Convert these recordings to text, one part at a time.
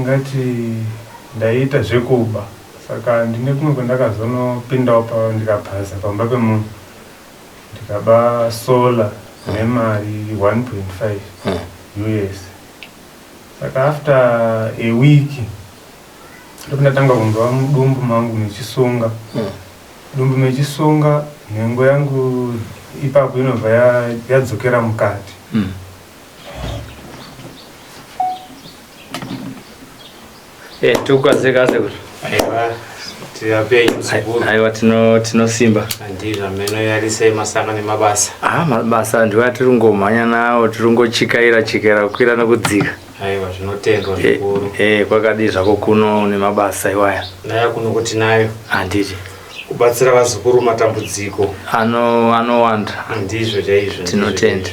tingati ndaita zvekuba saka ndine kumwe kwandakazonopindawo ndikabhaza pamba pemunhu ndikaba sola nemari 1.5 US. Saka after a week ndatanga kunzwa mudumbu mangu mechisunga. Dumbu mechisunga nhengo yangu ipapo inobva yadzokera mukati. Tukazekaze kuti aiwa tiapei msukuru aiwa tinosimba andizvo meno yarise masaka nemabasa mabasa ndiwa tiri ngomhanya nawo tiri ngochikaira kukwira nekudzika. Aiwa zvinotendwa zvikuru kwakadi zvako kuno nemabasa iwaya nayo kuno kuti nayo handiti kubatsira vazukuru matambudziko anowanda ndizvo chaizvo tinotenda.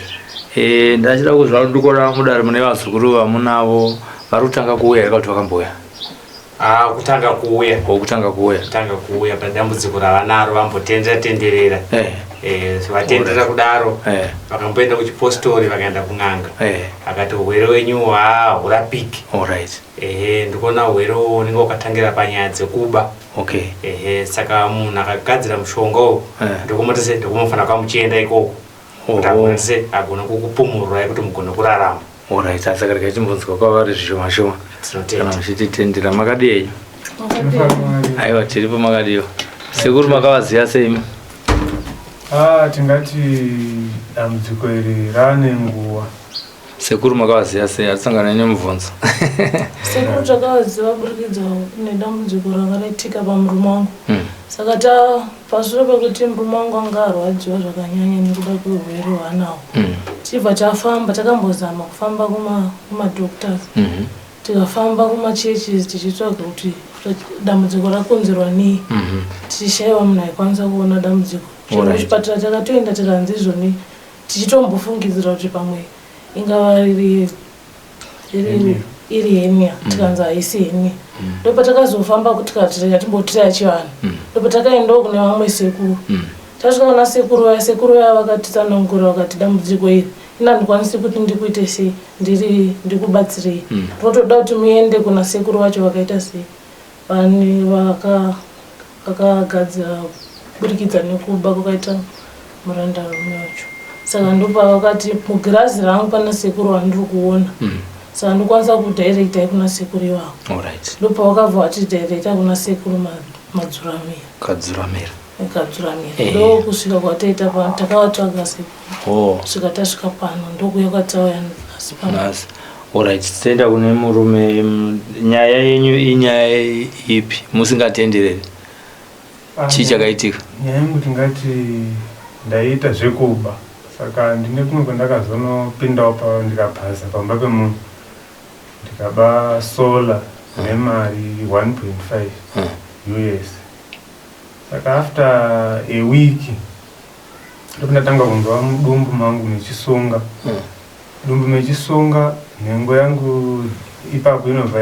Ndachida kuzva ndikora mudare mune vazukuru vamunavo vari kutanga kuuya here kuti vakambouya kutanga kuuya padambudziko ravanaro vambotendera vatendera kudaro vakamboenda kuchipostori vakaenda kun'anga akati urwere wenyu hurapiki ndikuona urwere unenge ukatangira panyaya dzekuba saka munhu akagadzira mushonga ndokumotise ndokumofanira kwamuchienda ikoko kuti agonese agona kukupumurura kuti mugone kurarama. Saka rikachimbonzwa kwavari zvishoma kana muchititendera. Makadi yenyu? Aiwa tiripo makadiyo. Sekuru makavaziya sei? Tingati dambudziko iri rane nguva. Sekuru makavaziya sei? Atisangana nemubvunzo. Sekuru takavaziva burikidza nedambudziko rakaraitika pamurume wangu. Saka pashure pekuti murume wangu anga arwadziwa zvakanyanya nekuda kweurwere hwaanawo. Chibva chafamba takambozama kufamba kumadoctors. Tikafamba kumachechi tichitsvaga kuti dambudziko rakonzerwa nei. Tichishaiwa munhu aikwanisa kuona dambudziko. Kuchipatara takatoenda tikanzi izvoni tichitombofungidzira kuti pamwe ingava iri henia tikanzi haisi henia. Ndopatakazofamba tikati timbotira chivanhu. Ndopatakaendawo kune vamwe sekuru. Tasvikaona sekuru vaya vakatitsanangura vakati dambudziko iri inandikwanisi kuti ndikuite sei ndikubatsirei. Totoda kuti muende kuna sekuru vacho vakaita sei vakagadzira burikidza nekuba kwakaita murandarume wacho. Saka ndopavakati mugirazi rangu pana sekuru vandiri kuona. Saka ndokwanisa kudhairekta kuna sekuru ivavo. Ndopavakabva vachidhairekta kuna sekuru Kadzuramira. Ndo kusvika kwataita pano takavatsvaga sekuru. Svika tasvika pano ndokuya kwatauya asi pano. Titoenda kune murume. Nyaya yenyu inyaya ipi musingatendereri? Chii chakaitika? Nyaya yangu tingati ndaita zvekuba saka ndine kumwe kwandakazonopindawo ndikabhaza pamba pemunhu ndikaba sola nemari 1.5 US. Saka after a week ndatanga kunzwa mudumbu mangu mechisunga. Dumbu mechisunga nhengo yangu ipapo inobva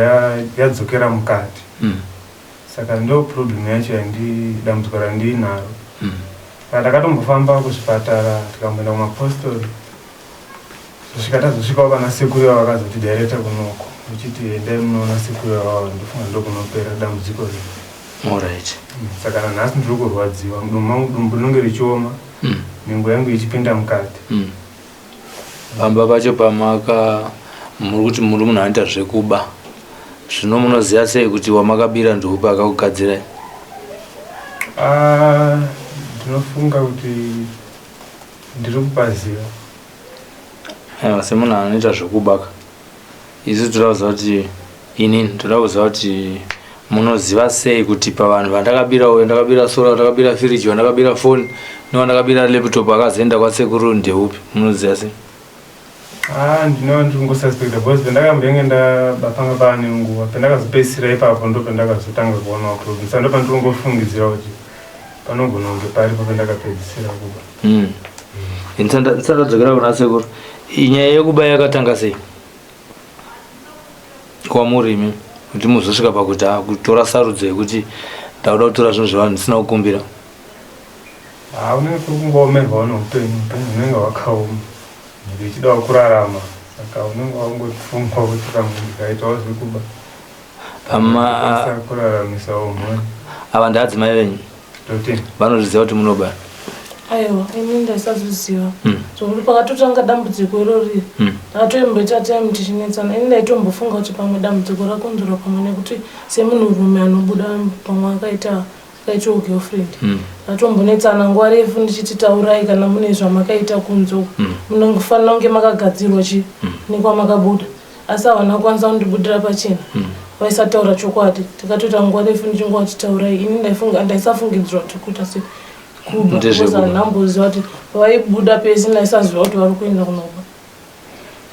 yadzokera mukati. Saka ndo problem yacho dambudziko randinaro. Saka takatombofamba kuzvipatara tikamboenda kumapostori. Kusvika tazosvikawo pana sekuru yavo vakazoti director kunoko uchiti endai munoona sekuru yavo ndofunga ndokunopera dambudziko rino. Saka nanhasi ndiri kurwadziwa dumbu rinenge richioma nhengo yangu ichipinda mukati. Pamba pacho muri kuti muri munhu anoita zvekuba zvino munoziva sei kuti wamakabira ndupa akakugadzirai? Ndinofunga kuti ndiri kupaziva. Semunhu anoita zvekubaka isu toda kuziva kuti inini toda kuziva kuti munoziva sei kuti pavanhu vandakabira uyo ndakabira sola ndakabira firiji wandakabira foni newandakabira laptop akazoenda kwasekuru ndeupi munoziva sei? Ndinova ndiri kungosuspecta because pendakambenge ndabapanga pane nguva pendakazopedzisira ipapo ndo pendakazotanga kuonawo problem. Saka ndo pandiri kungofungidzira kuti panogona kunge paripo pendakapedzisira kuba. Ndisandadzokera kuna sekuru. Nyaya yekuba yakatanga sei kwamuri imi kuti muzosvika pakuti kutora sarudzo yekuti ndauda kutora zvinhu zvevanhu ndisina kukumbira? Unenge kuri kungoomerwawo noupenyu unenge hwakaoma ndichidawo kurarama. Saka unenge wangofunga kuti pamwe ndikaitawo zvekuba kuraramisa umwe ava ndaadzimai venyu vanozviziva kuti munobara? Aiwa, ini ndaisazoziva zvokuti pakatotanga dambudziko irori ndakatoimboita time tichinetsana. Ini ndaitombofunga kuti pamwe dambudziko rakonzerwa pamwe nekuti semunhurume anobuda pamwe akaitawo girlfriend ndatombonetsana nguva refu ndichiti taurai kana mune zvamakaita kunze munofanira kunge makagadzirwa chinikwa makabuda, asi havana kwanisa kundibudira pachena vaisataura chokwadi. Tikatoita nguva refu ndichinguva kuti taurai. Ini ndaisafungidzirwa kuti kuita se kuba ndamboziva kuti vaibuda pesi ndaisaziva kuti vari kuenda kunoba.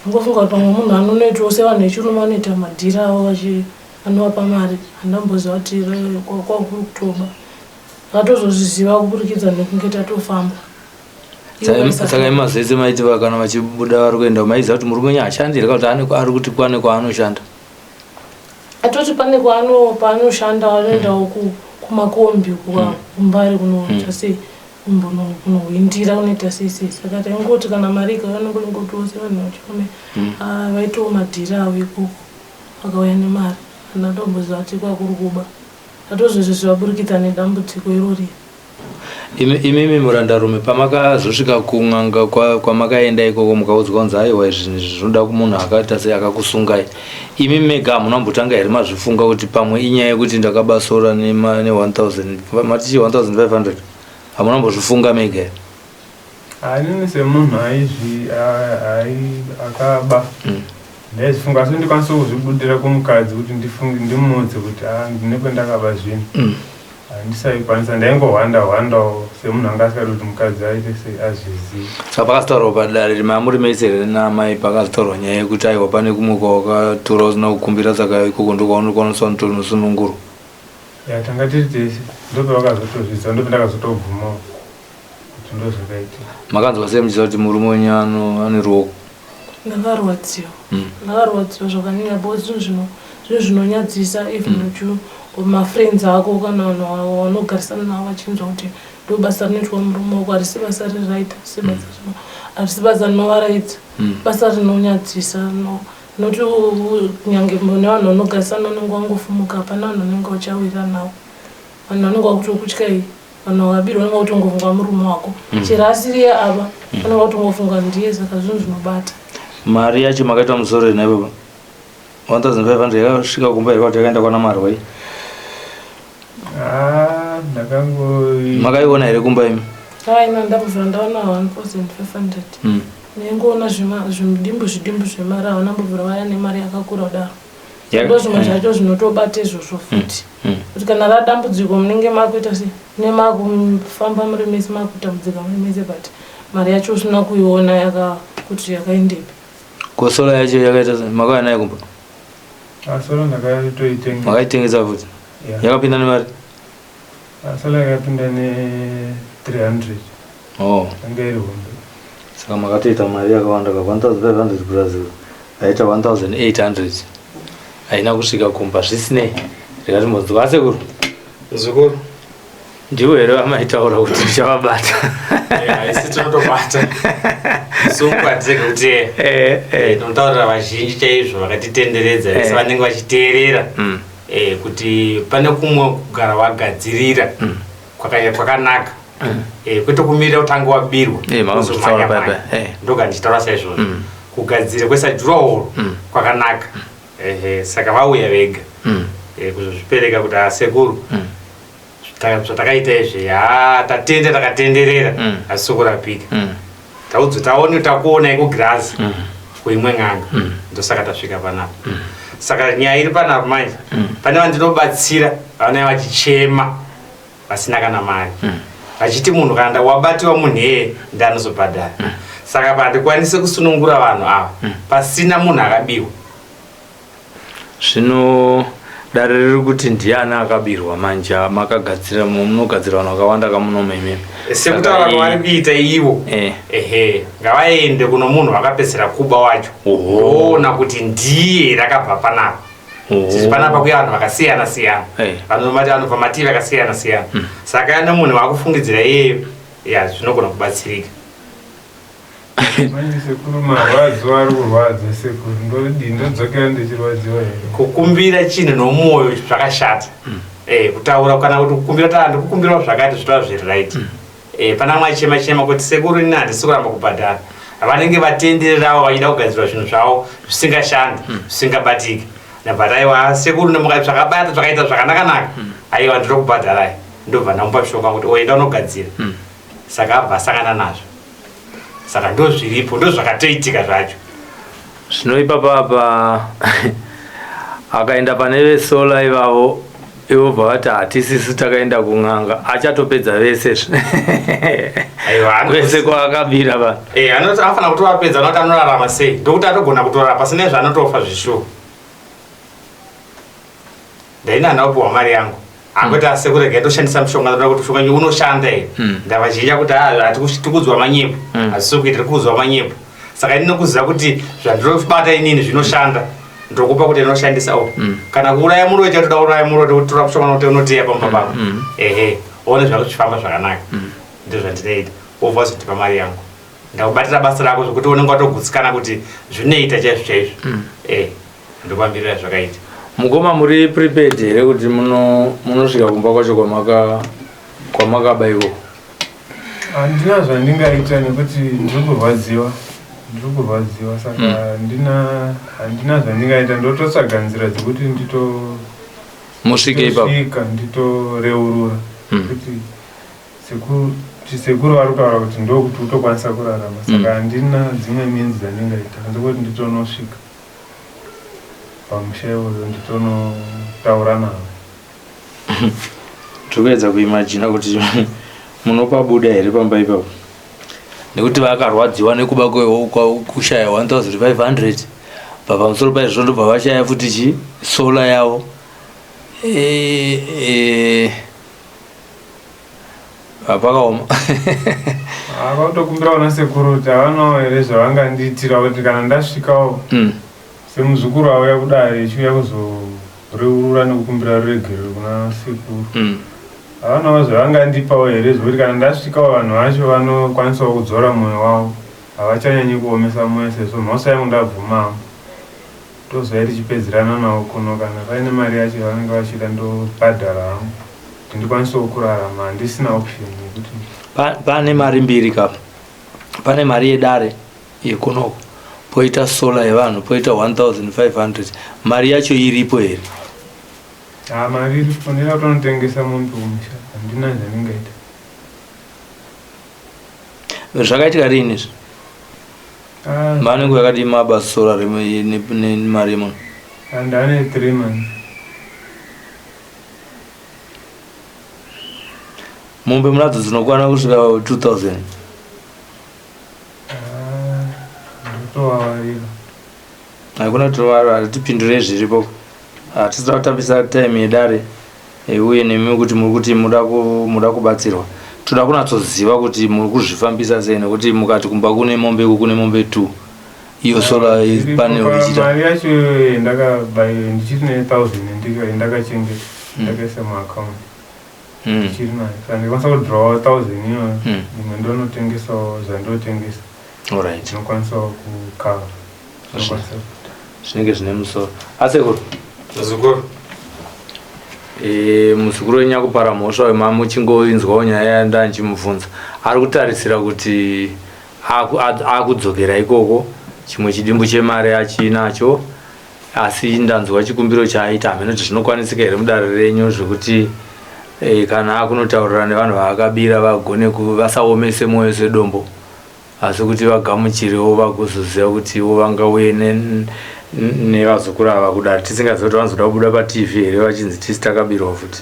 Ngofunga kuti pamwe munhu anonoitawo sevanhu vechirume vanoita madhira avo anovapa mari. Handamboziva kuti kwakuri kutoba. Takatozozviziva kuburikidza nekunge tatofamba. Saka imazvese maiti kana vachibuda vari kuenda maiziva kuti murume wenyu hashandi here kana kuti ari kuti kwane kwaanoshanda? Atoti pane paanoshanda vanoendawo kumakombi kumbari kunoita sei kunohwindira kunoita sei. Saka taingoti kana mari ikavanongotowo sevanhu vachirume vaitawo madhira avo ikoko vakauya nemari. Handatomboziva kuti kwakuri kuba. Tatozozviziva burikidza nedambudziko irori. Imimi murandarume pamakazosvika kun'anga kwamakaenda ikoko mukaudzwa kunzi aiwa izvi zvinoda munhu akaita sei akakusungai, imi mega hamunambotanga here mazvifunga kuti pamwe inyaya yekuti ndakabasora ne 1000 matichi 1500 hamunambozvifunga mega here? Inini semunhu akaba ndaizifunga asi ndikwanisa kuzvibudira kumukadzi kuti ndimudze kuti ndinependakaba zvino handisaikwanisa. Ndaingohwandawo semunhu anga asikadi kuti mukadzi aite sei azviziva. Saka pakazitaurwa padare mamuri meise here namai, pakazitaurwa nyaya yekuti aiwa pane kumwe kwawakatora usina kukumbira saka ikoko ndokwaunokonaniswa nosununguru? Tanga tiri tese ndopavakazotozviziva ndopendakazotobvumawo kuti ndozvakaitika. Makanzwa sei muchiziva kuti murume wenyu ane ruoko? Ndakarwadziwa zvakanyanya because zvinhu zvinonyadzisa even mafriends ako kana vanhu vanogarisana navo vachinzwa kuti ndo basa rinoitwa murume wako harisi basa riraita, harisi basa rinovaraidza, basa rinonyadzisa. Noti kunyange nevanhu vanogarisana vanenge vangofumuka hapana vanhu vanenge vachawira navo, vanhu vanenge vakutokutya vanhu vakabirwa vanenge vakutongofunga murume wako chero asiriye ava vanenge vakutongofunga ndiye. Saka zvinhu zvinobata. Mari yacho makaita musoro here naibaba? 1500 yakasvika kumba here kuti yakaenda kwana Marwai? Makaiona here kumba imi? Ina ndambovhura ndaona 1500 nengoona zvidimbu zvemari havanambovhura vaya nemari yakakura kudaro. Ndo zvimwe zvacho zvinotobata izvozvo futi kuti kana radambudziko munenge makuita sei nemakufamba muri mese makutambudzika muri mese but mari yacho usina kuiona kuti yakaendepi. Kosola yacho yakaita sei? Makauya nayo kumba? Sola ndakatoitenga. Makaitengesa futi? Yakapinda nemari? Sola yakapinda ne 300. Anga iri hombe. Saka makatoita mari yakawanda ka 1500 plus aita 1800. Haina kusvika kumba zvisinei. Rikati muzwa sekuru. Zukuru. Ndiwo here vamaitaura kuti ndichavabata. Isi tinotobata. Sunkwadzeka kuti tinotaurira vazhinji chaizvo vakatitenderedza vese vanenge vachiteerera kuti pane kumwe kugara wagadzirira kwakanaka kwete kumirira utanga wabirwa ndoga ndichitaura saizvozvo kugadzira kwesajurahoro kwakanaka. Saka vauya vega kuzozvipereka kuti asekuru zvatakaita izvi takatenderera asi sokurapika taoni takuonai kugirazi kuimwe n'anga ndosaka tasvika panapa. Saka nyaya iri panapa manje pane vandinobatsira vanai vachichema vasina kana mari vachiti munhu kana wabatiwa munheye ndanozobhadhara. Saka pandikwanise kusunungura vanhu ava pasina munhu akabirwa. Zvino dare riri kuti ndiani akabirwa manje makagadzira munogadzira vanhu vakawanda kamunoma imimi sekuti vanhu vari kuita ivo ngavaende kuno munhu vakapedzera kuba wacho oona kuti ndiye rakabva panapa. Panapa kuya vanhu vakasiyana siyana, vanhu vanobva mativi akasiyana siyana. Saka ane munhu vakufungidzira iyeyo zvinogona kubatsirika. manje sekuru marwadzo ari kurwadza sekuru ndodzokera ndichirwadziwa here. Kukumbira chinhu nomoyo zvakashata. Kutaura kana kuti kukumbira kuti ndikukumbira zvakati zvitwa zviri right. Pana mwachema kuti sekuru ini handisi kuramba kubhadhara. Vanenge vatendererawo vachida kugadzirwa zvinhu zvavo zvisingashandi, zvisingabatiki. Nabva aiwa sekuru nemukai zvakabata zvakaita zvakanaka. Aiwa ndiri kubhadharai. Ndobva ndamupa shoko kuti oenda unogadzira. Saka abva asangana nazvo. Saka ndo zviripo, ndo zvakatoitika zvacho. Zvino ipapa akaenda pane vesola ivavo ivo bvavati hatisisi takaenda kun'anga achatopedza vese vese kwaakabira vanhu anoti afana kuti vapedza anoti anorarama sei ndokuti atogona kutorara pasine zvaanotofa zvishuwa. Ndaina ndaupiwa mari yangu akuti asekurega toshandisa mushonga ndoda kuti mushonga unoshanda here ndavazhinja kuti tikudzwa manyepo hazisi kuita tikudzwa manyepo saka ndinokuziva kuti zvandirobata inini zvinoshanda ndokupa kuti inoshandisa kana kuuraya muroita toda uraya muroita kuti tora mushonga note unoteya pamba pako one zvakuchifamba zvakanaka ndozvandinoita obva zotipa mari yangu ndakubatira basa rako zvokuti unenge watogutsikana kuti zvinoita chaizvo chaizvo ndopambirira zvakaita. Mukoma muri prepared here kuti munosvika kumba kwacho kwamakabayiwa? Handina zvandingaita nekuti ndiri kurwadziwa saka handina zvandingaita ndototsvaga nzira dzekuti musvike ipapo nditoreurura kuti sekuru vari kutaura kuti ndokuti utokwanisa kurarama saka handina dzimwe minzi dzandingaita ndekuti nditonosvika pamusha iwoyo nditonotaura navo. Tikuedza kuimagina kuti munopa buda here pamba ipapo nekuti vakarwadziwa nekuba kushaya 1500 pamusoro paizvo ndobva vashaya futi sola yavo pakaoma. Akatokumbira una sekuru kuti havanawo here zvavangandiitira kuti kana ndasvikawo semuzukuru wavo yakudai ichiuya kuzoreurura nekukumbira ruregero kuna sekuru havanawo zvavangandipawo here zvokuti kana ndasvikawo vanhu vacho vanokwanisawo kudzora mwoyo wavo havachanyanyi kuomesa mwoyo sezvo mhosva yangu ndabvumamo tozoya tichipedzerana navo kuno kana paine mari yacho yavanenge vachida ndobhadhara hangu kuti ndikwanisawo kurarama handisina option yekuti pane mari mbiri kapa pane mari yedare yekunoko poita sola yevanhu poita 1500 mari yacho iripo here? Mari iripo ndira kutonotengesa mombe mumusha handina zvandingaita. Zvakaitika riini izvi? Manenge yakati mabasa sola nemari yemunhu? Ndane 3 months. Mombe munadzo dzinokwana kusvika 2000? Hakuna tovarwa hatipindure zviripo hatisida kutambisa time yedare uye nemi kuti muri kuti muda kubatsirwa toda kunatsoziva kuti muri kuzvifambisa sei nekuti mukati kumba kune mombe kune mombe 2 iyo sola panel ichita mari yacho ndichiri ne 1000 ndakachengeta ndakaisa muaccount ndichiri nayo saka ndikwanisa kudrawa 1000 iyo imwe ndonotengesawo zvandotengesa ndinokwanisawo kukava zvinenge zvine musoro. Asekuru muzukuru wenyakupara mhosva wemamuchingoinzwawo nyaya ndanchimubvunza ari kutarisira kuti akudzokera ikoko chimwe chidimbu chemari achinacho asi ndanzwa chikumbiro chaaita hamene kuti zvinokwanisika here mudare renyu zvekuti kana akunotaurira nevanhu vaakabira vagone vasaomese mwoyo sedombo asi kuti vagamuchirewo vagozoziva kuti ivo vangauye nevazukuru ava kudari tisingaziva kuti vanozoda kubuda patv here vachinzi tisi takabirwa futi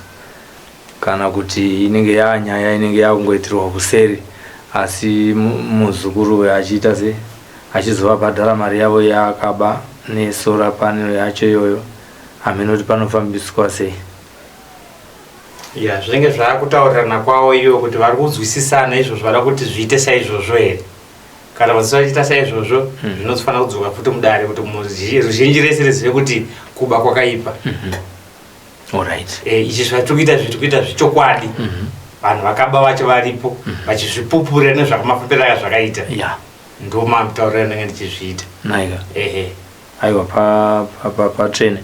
kana kuti inenge yanyaya inenge yakungoitirwa kuseri asi muzukuru we achiita se achizovabhadhara mari yavo yaakaba nesolar panel yacho iyoyo hamene kuti panofambiswa sei. Zvinenge zvakutaurirana kwavo iyo kuti vari kunzwisisana izvozvo vada kuti zviite saizvozvo here kana vachiita saizvozvo zvinofanira kudzoka futi mudare kuti ruzhinji rese rizive kuti kuba kwakaipa. Izvi zvatikuita zvechokwadi vanhu vakaba vacho varipo vachizvipupurira nezvakamafambiro aya zvakaita ndo matauriro anenge ndichizviita naika ehe aiwa patrene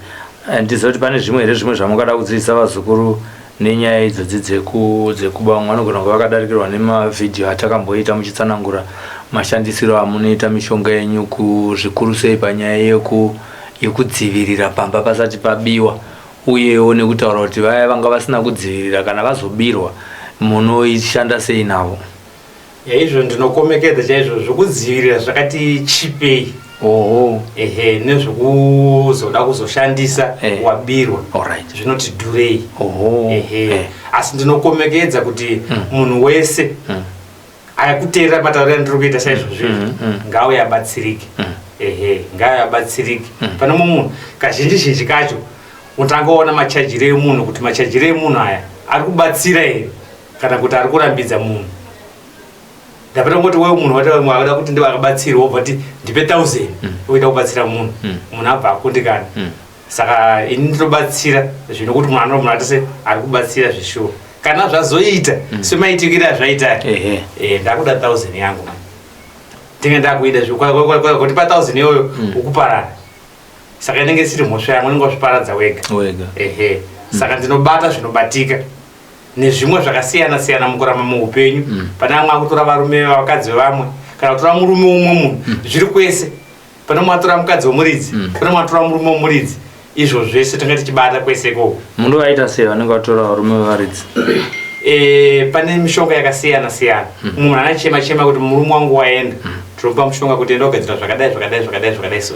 ndizoti pane zvimwe here zvimwe zvamungada kudzidzisa vazukuru nenyaya idzodzi dzekuba anogona kuva vakadarikirwa nemavhidhiyo atakamboita muchitsanangura mashandisiro amunoita mishonga yenyu zvikuru sei panyaya yekudzivirira pamba pasati pabiwa uyewo nekutaura kuti vaya vanga vasina kudzivirira kana vazobirwa munoishanda sei navo? yaizvo ndinokomekedza chaizvo zvokudzivirira zvakati chipei ehe nezvokuzoda kuzoshandisa wabirwa zvinoti dhurei ehe asi ndinokomekedza kuti munhu wese ayakuteera matauriro andiri kuita saizvozvo ngauye abatsirike ehe ngauye abatsirike pane munhu kazhinji kacho utangaona machajire emunhu kuti machajire emunhu aya ari kubatsira here kana kuti ari kurambidza munhu. Ndapeta ngoti wewe munhu wakada kuti ndiwe akabatsira wobva kuti ndipe 1000 uita kubatsira munhu munhu abva akundikana saka ini ndinobatsira zvinokuti munhu anomunatise ari kubatsira zvishuwa kana zvazoita semaitikira zvaita ndakuda 1000 yangu ndinge ndakuida kuti pa 1000 iyoyo ukuparana saka inenge isiri mhosva yangu inenge wazviparadza wega ehe saka ndinobata zvinobatika nezvimwe zvakasiyana mukurama muupenyu pane amwe akutora varume vakadzi vevamwe kana kutora murume umwe munhu zviri kwese pane umwe atora mukadzi womuridzi pane umwe atora murume womuridzi izvo zvese tinge tichibata kwese ikoko. Mundu vaita sei vanenge vatora varume vevaridzi? Pane mishonga yakasiyana munhu anachema kuti murume wangu waenda tinopa mushonga kuti enda ugadzira zvakadai so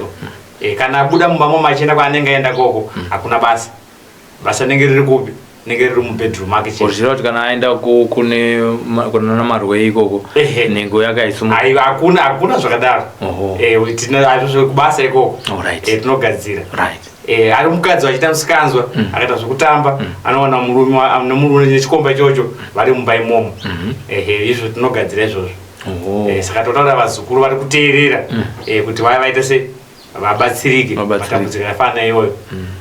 kana abuda mumba momo achienda kwaanenge aenda koko hakuna basa nenge riri kupi nenge riri mubedroom ake chete. Uchiziva kuti kana aenda kuna marwei ikoko nengo yakaisuma hakuna zvakadaro tinazvo kubasa ikoko tinogadzira ari mukadzi wachiita musikanzwa akaita zvokutamba anowana murume nechikomba ichocho vari mumba imomo izvo tinogadzira izvozvo. Saka totaura vazukuru vari kuteerera kuti vaya vaita se vabatsirike matambudziko akafanana iyoyo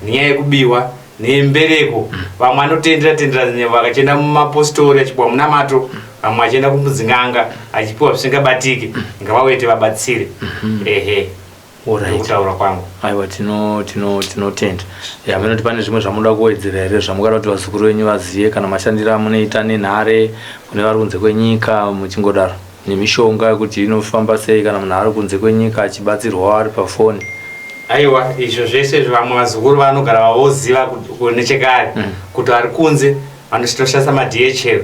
nenyaya yekubiwa nembereko. Vamwe vanotendera vakachienda mumapositori achipiwa munamato, vamwe vachienda kumudzin'anga achipiwa zvisingabatiki ngavaite vabatsire kutaura kwangu. Aiwa tinotenda. Munoti pane zvimwe zvamunoda kuwedzera here zvamungada kuti vazukuru venyu vazive kana mashandiro amunoita nenhare kune vari kunze kwenyika muchingodaro nemishonga kuti inofamba sei kana munhu ari kunze kwenyika achibatsirwa ari pafoni? Aiwa izvo zvese vamwe vazukuru vanogara voziva nechekare kuti vari kunze vanochitoshandisa madhl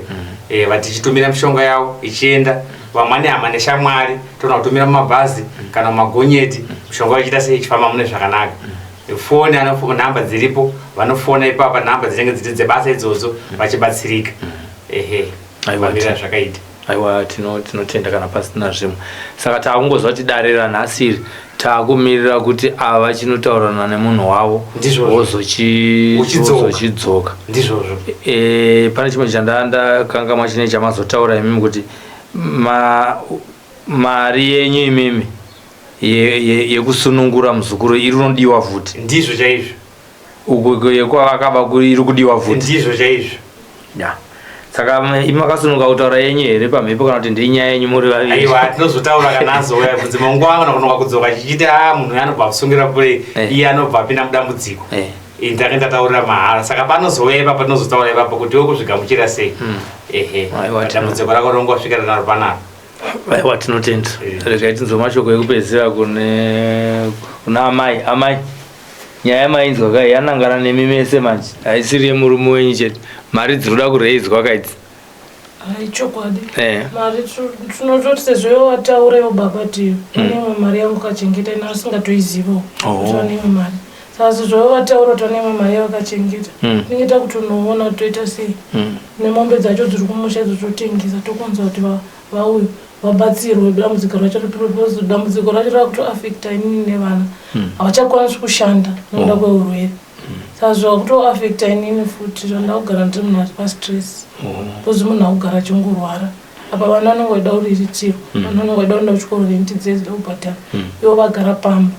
vatichitumira mishonga yavo ichienda. Vamwe ane hama neshamwari tona kutumira mumabhazi kana mumagonyeti mishonga ichiita sei ichifamba mune zvakanaka. Foni nhamba dziripo vanofona ipapa nhamba dzinenge dziri dzebasa idzodzo vachibatsirika vamira zvakaita. Aiwa tinotenda kana pasina zvimwe. Saka taakungozva kuti dare ranhasi taakumirira kuti ava chinotaurana nemunhu wavo wozochidzoka. Ndizvozvo. Pane chimwe chandakanga machine chamazotaura imimi kuti mari yenyu imimi yekusunungura muzukuru iri unodiwa futi. Ndizvo chaizvo. Uko yekwakaba kuri iri kudiwa futi. Ndizvo chaizvo. Saka makasununga kutaura yenyu here pamhepo kana kuti ndinyaya yenyu muri vaviri? Aiwa tinozotaura kana azouya kunze mangu anga nakunoka kudzoka chichiti munhu anobva kusungira kure iye anobva apinda mudambudziko ndake ndataurira mahara. Saka panozouya ipapa tinozotaura ipapa kuti iwe kuzvigamuchira sei dambudziko rako rongosvikira naro panaro. Aiwa tinotenda. Regai tinzwa mashoko ekupedzisira kuna amai. Nyaya yamainzwa kai yanangana nemi mese manje haisiri yemurume wenyu chete. Mari dzinoda kureidzwa kaiti? Chokwadi. Mari tinototi sezvo wataura baba tiyo nemwe mari yangu kachengeta ina usingatoizivawo nemwe mari. Saka sezvo wataura nemwe mari yakachengeta ningita kuti unoona toita sei nemombe dzacho dziri kumusha dzototengesa tokonza kuti vauye vabatsirwe dambudziko racho ripiropozo. Dambudziko racho rakutoafekta inini nevana havachakwanisi kushanda nokuda kweurwere. Saka zvakutoafekta inini futi zvandaa kugara ndiri munhu ari pastress pozi munhu akugara achingorwara apa vana vanenge vaida kuriritiro vana vanenge vaida kuenda kuchikoro renti dzedzida kubhadhara ivo vagara pamba.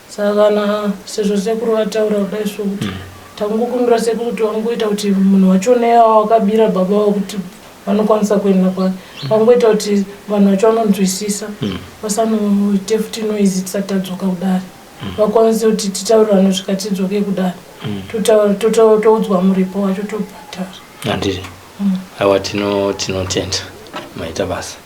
Saka kana sezvo sekuru vataura kudai sokuti tangokumbira sekuru kuti wangoita kuti munhu wacho neya wakabira baba wavo kuti vanokwanisa kuenda kwayo. Vangoita kuti vanhu vacho vanonzwisisa vasanoite futi noizi tisati tadzoka kudare. Vakwanise kuti titaurirane kusvika tidzoke kudare. Totoudzwa muripo wacho tobhatara. Handiri. Aiwa tinotenda maita basa.